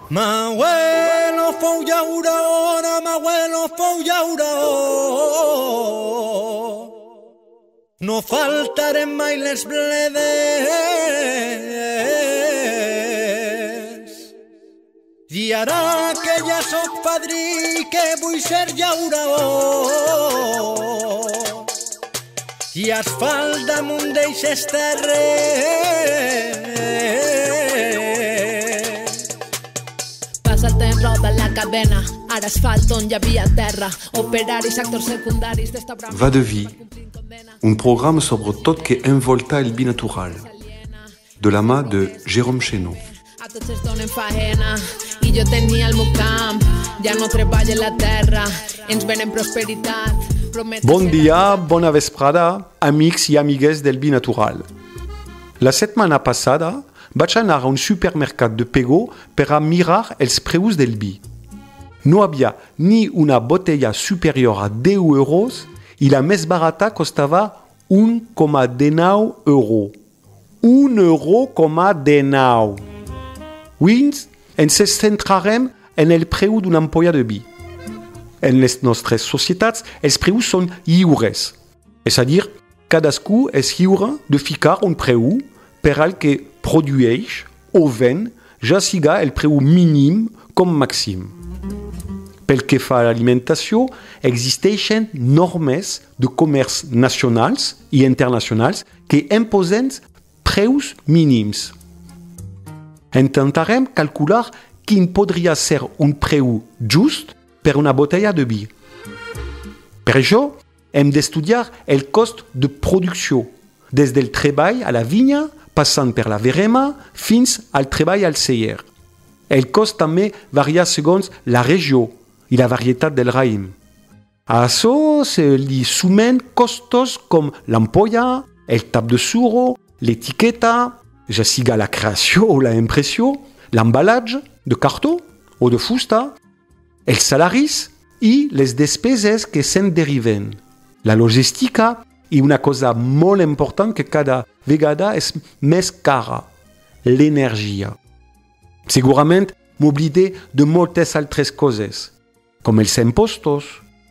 M'abuelo fou llauraona, m'abuelo fou llauraó. No faltarem mai les bledes. I ara que ja soc padrí, que vull ser llauraó. I asfalt damunt d'eixes terres. Passa el temps, roda la cadena, ara asfalt on hi havia terra, operaris, actors secundaris d'esta brama. Va de vie, un programme sobre tot que envolta el binatural, de la mà de Jérôme Chénaud. A tots es donen faena, i jo tenia el meu camp, ja no treballo en la terra, ens venen prosperitat. Bon dia, bona vesprada, amics i amigues del binatural. La setmana passada vaig anar a un supermercat de Pego per a mirar els preus del vi. No havia ni una botella superior a 10 euros i la més barata costava 1,19 euros. 1,19 €. Avui ens centrarem en el preu d'una ampolla de vi. En les nostres societats, els preus són lliures. És a dir, cadascú és lliure de ficar un preu per al que produeix o ven, ja siga el preu mínim com màxim. Pel que fa a l'alimentació, existeixen normes de comerç nacionals i internacionals que imposen preus mínims. Intentarem calcular quin podria ser un preu just per una botella de vi. Per això, hem d'estudiar el cost de producció, des del treball a la vinya, passant per la verema, fins al treball al celler. El cost també varia segons la regió i la varietat del raïm. A això se li sumen costos com l'ampolla, el tap de suro, l'etiqueta, ja siga la creació o la impressió, l'embalatge de cartó o de fusta, els salaris i les despeses que se'n deriven. La logística i una cosa molt important que cada vegada és més cara, l'energia. Segurament m'oblidé de moltes altres coses, com els impostos,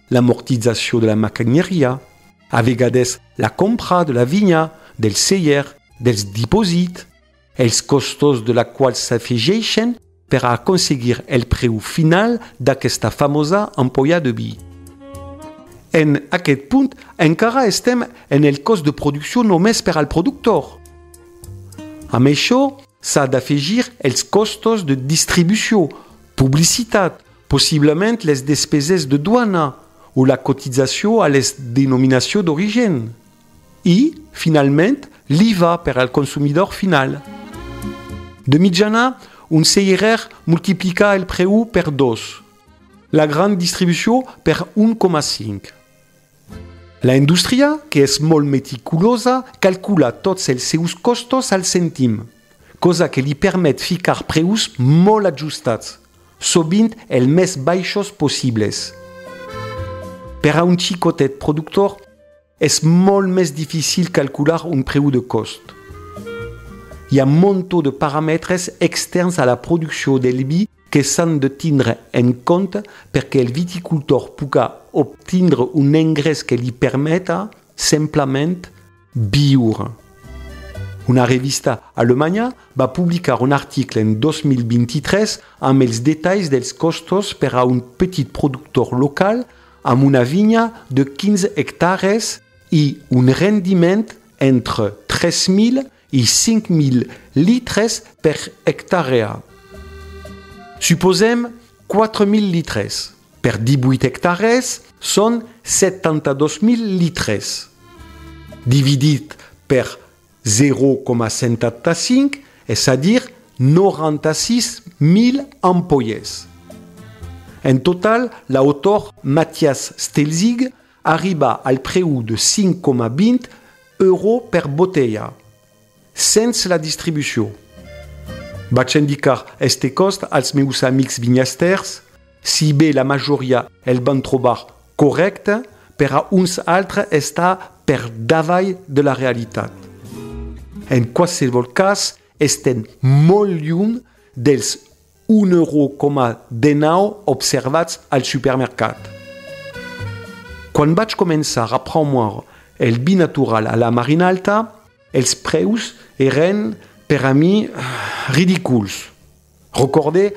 l'amortització de la maquinària, a vegades la compra de la vinya, del celler, dels dipòsits, els costos de la qual s'afegeixen per a aconseguir el preu final d'aquesta famosa ampolla de vi. En aquest punt, encara estem en el cost de producció només per al productor. Amb això, s'ha d'afegir els costos de distribució, publicitat, possiblement les despeses de duana o la cotització a les denominacions d'origen. I, finalment, l'IVA per al consumidor final. De mitjana, un celler multiplica el preu per 2, la gran distribució per 1,5. La indústria, que és molt meticulosa, calcula tots els seus costos al cèntim, cosa que li permet ficar preus molt ajustats, sovint els més baixos possibles. Per a un xicotet productor, és molt més difícil calcular un preu de cost. Hi ha un munt de paràmetres externs a la producció del vi que s'han de tindre en compte perquè el viticultor pugui obtindre un ingrés que li permeta simplement viure. Una revista alemanya va publicar un article en 2023 amb els detalls dels costos per a un petit productor local amb una vinya de 15 hectares i un rendiment entre 3.000 i 5.000 litres per hectàrea. Suposem 4.000 litres. Per 18 hectares són 72.000 litres. Dividit per 0,75, és a dir, 96.000 ampolles. En total, l'autor Matthias Stelzig arriba al preu de 5,20 € per botella, sense la distribució. Vaig indicar este cost als meus amics vinyasters, si bé la majoria el van trobar correcte, per a uns altres està per davall de la realitat. En qualsevol cas, estem molt lluny dels 1,19 observats al supermercat. Quan vaig començar a promoure el vi natural a la Marina Alta, els preus eren per a mi ridículs. Recordé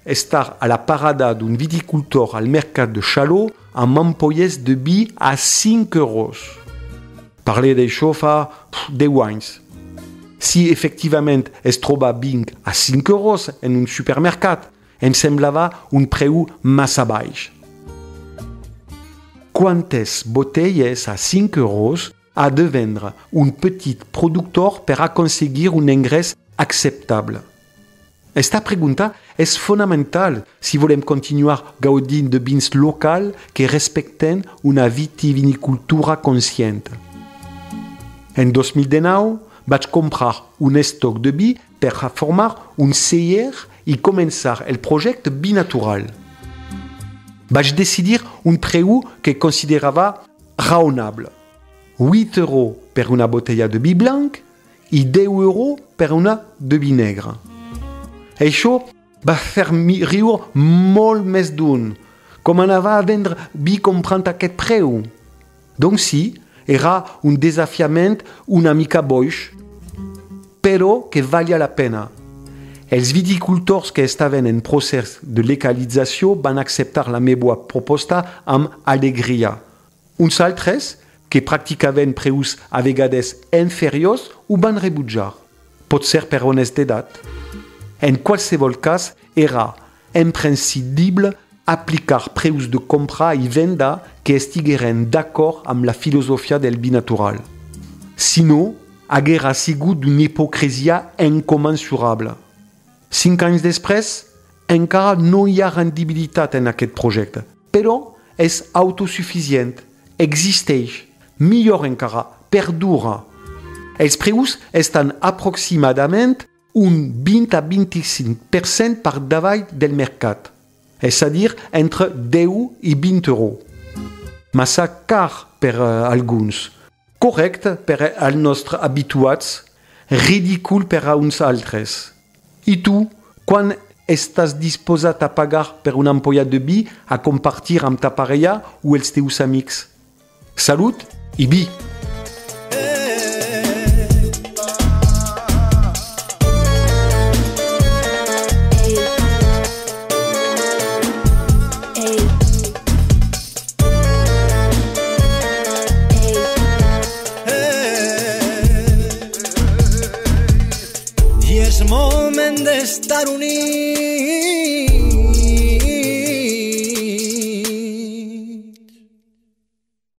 estar a la parada d'un viticultor al mercat de Chalot amb ampolles de vi a 5 euros. Parlé d'això fa 10 anys. Si efectivament es troba vi a 5 euros en un supermercat, em semblava un preu massa baix. Quantes botelles a 5 euros ha de vendre un petit productor per aconseguir un ingrés acceptable? Esta pregunta és fonamental si volem continuar gaudint de vins locals que respecten una vitivinicultura conscient. En 2019 vaig comprar un estoc de vi per formar un celler i començar el projecte Vi Natural. Vaig decidir un preu que considerava raonable. 8 euros per una botella de vi blanc i 10 euros per una de vi negre. Això va fer-me riure molt més d'un. Com anava a vendre vi comprant aquest preu? Donc sí, era un desafiament una mica boix, però que valia la pena. Els viticultors que estaven en procés de legalització van acceptar la meva proposta amb alegria. Uns altres, que practicaven preus a vegades inferiors, ho van rebutjar. Pot ser per honestedat. En qualsevol cas, era imprescindible aplicar preus de compra i venda que estigueren d'acord amb la filosofia del vi natural. Sinó, haguera sigut una hipocresia incommensurable. 5 anys després, encara no hi ha rendibilitat en aquest projecte, però és autosuficient, existeix, millor encara, perdura. Els preus estan aproximadament un 20 a 25% per davall del mercat, és a dir, entre 10 i 20 euros. Massa car per alguns, correcte per als nostres habituats, ridícul per a uns altres. I tu, quan estàs disposat a pagar per una ampolla de vi a compartir amb ta parella o els teus amics? Salut i vi! I és moment d'estar units